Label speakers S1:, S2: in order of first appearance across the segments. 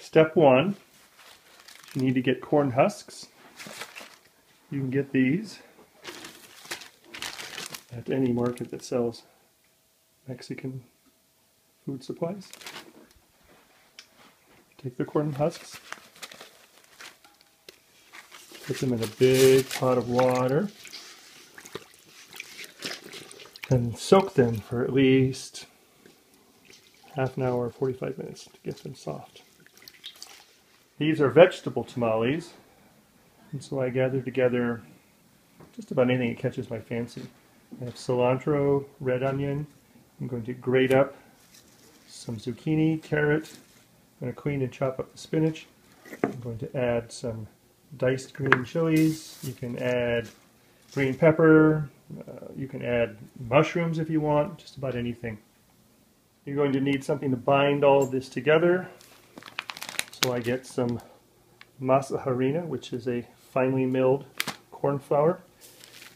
S1: Step one, you need to get corn husks. You can get these at any market that sells Mexican food supplies. Take the corn husks, put them in a big pot of water, and soak them for at least half an hour, 45 minutes to get them soft. These are vegetable tamales, and so I gather together just about anything that catches my fancy. I have cilantro, red onion. I'm going to grate up some zucchini, carrot. I'm going to clean and chop up the spinach. I'm going to add some diced green chilies. You can add green pepper. You can add mushrooms if you want, just about anything. You're going to need something to bind all of this together. So I get some masa harina, which is a finely milled corn flour.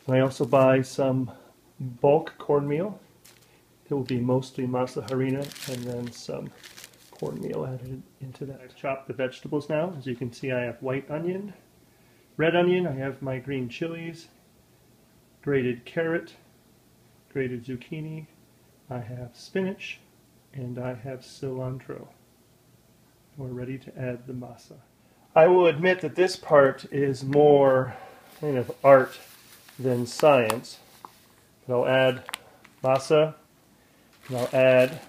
S1: And I also buy some bulk cornmeal. It will be mostly masa harina and then some cornmeal added into that. I've chopped the vegetables now. As you can see, I have white onion, red onion, I have my green chilies, grated carrot, grated zucchini, I have spinach, and I have cilantro. We're ready to add the masa. I will admit that this part is more kind of art than science. But I'll add masa, and I'll add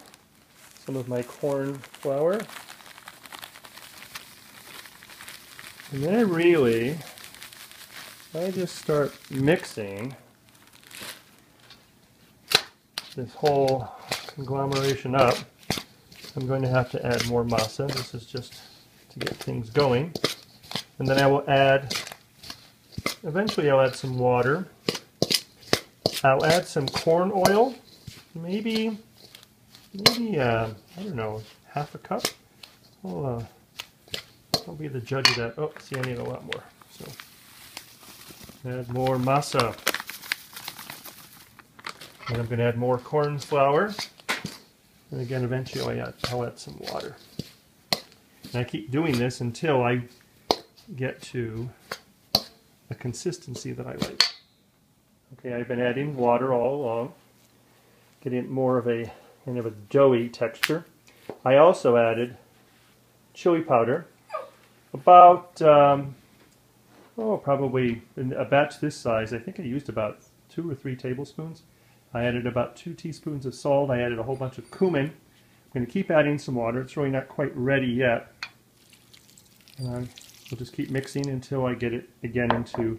S1: some of my corn flour. And then I just start mixing this whole conglomeration up. I'm going to have to add more masa. This is just to get things going. And then I will eventually I'll add some water. I'll add some corn oil, maybe I don't know, half a cup. I'll be the judge of that. Oh, see, I need a lot more. So add more masa. And I'm going to add more corn flour. And again, eventually I'll add some water. And I keep doing this until I get to a consistency that I like. Okay, I've been adding water all along, getting more of a kind of a doughy texture. I also added chili powder, about probably in a batch this size. I think I used about 2 or 3 tablespoons. I added about 2 teaspoons of salt. I added a whole bunch of cumin. I'm going to keep adding some water. It's really not quite ready yet. We'll just keep mixing until I get it again into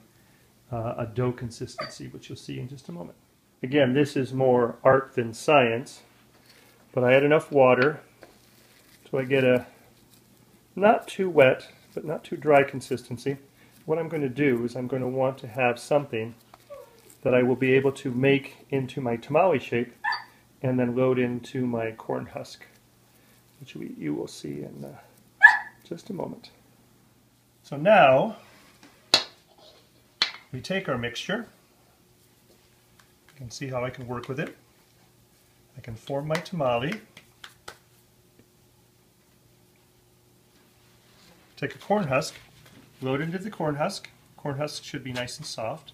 S1: a dough consistency, which you'll see in just a moment. Again, this is more art than science, but I add enough water so I get a not too wet, but not too dry consistency. What I'm going to do is I'm going to want to have something that I will be able to make into my tamale shape and then load into my corn husk, which you will see in just a moment. So now we take our mixture. You can see how I can work with it. I can form my tamale. Take a corn husk, load into the corn husk. Corn husk should be nice and soft.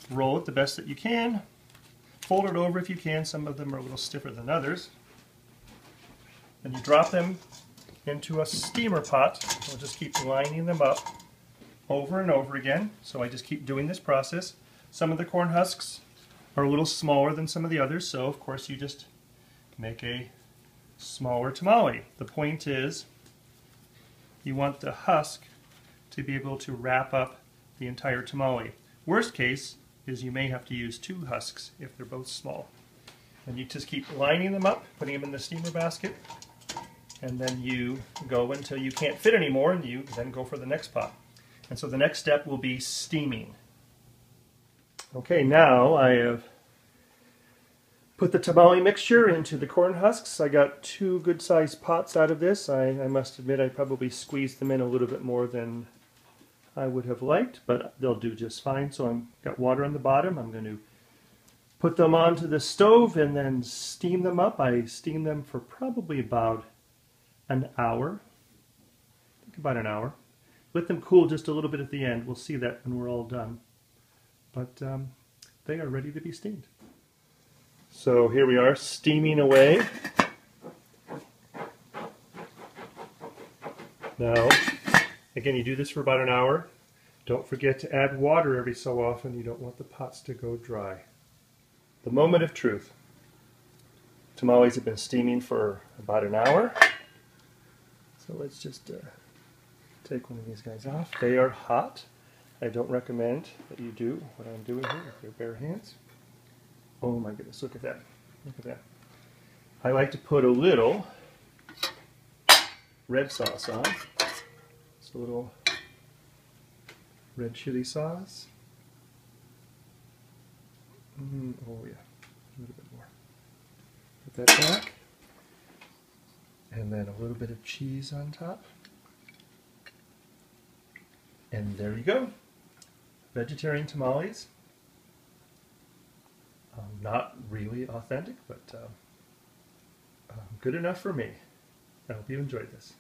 S1: Roll it the best that you can. Fold it over if you can. Some of them are a little stiffer than others. Then you drop them into a steamer pot. We'll just keep lining them up over and over again. So I just keep doing this process. Some of the corn husks are a little smaller than some of the others, so of course you just make a smaller tamale. The point is you want the husk to be able to wrap up the entire tamale. Worst case is you may have to use 2 husks if they're both small. And you just keep lining them up, putting them in the steamer basket, and then you go until you can't fit anymore, and you then go for the next pot. And so the next step will be steaming. Okay, now I have put the tamale mixture into the corn husks. I got 2 good-sized pots out of this. I must admit I probably squeezed them in a little bit more than I would have liked, but they'll do just fine. So I've got water on the bottom. I'm going to put them onto the stove and then steam them up. I steam them for probably about an hour. about an hour. Let them cool just a little bit at the end. We'll see that when we're all done. But they are ready to be steamed. So here we are, steaming away. Now, again, you do this for about an hour. Don't forget to add water every so often. You don't want the pots to go dry. The moment of truth. Tamales have been steaming for about an hour. So let's just take one of these guys off. They are hot. I don't recommend that you do what I'm doing here with your bare hands. Oh my goodness, look at that. Look at that. I like to put a little red sauce on. Just a little red chili sauce. Oh yeah, a little bit more. Put that back. And then a little bit of cheese on top. And there you go. Vegetarian tamales. Not really authentic, but good enough for me. I hope you enjoyed this.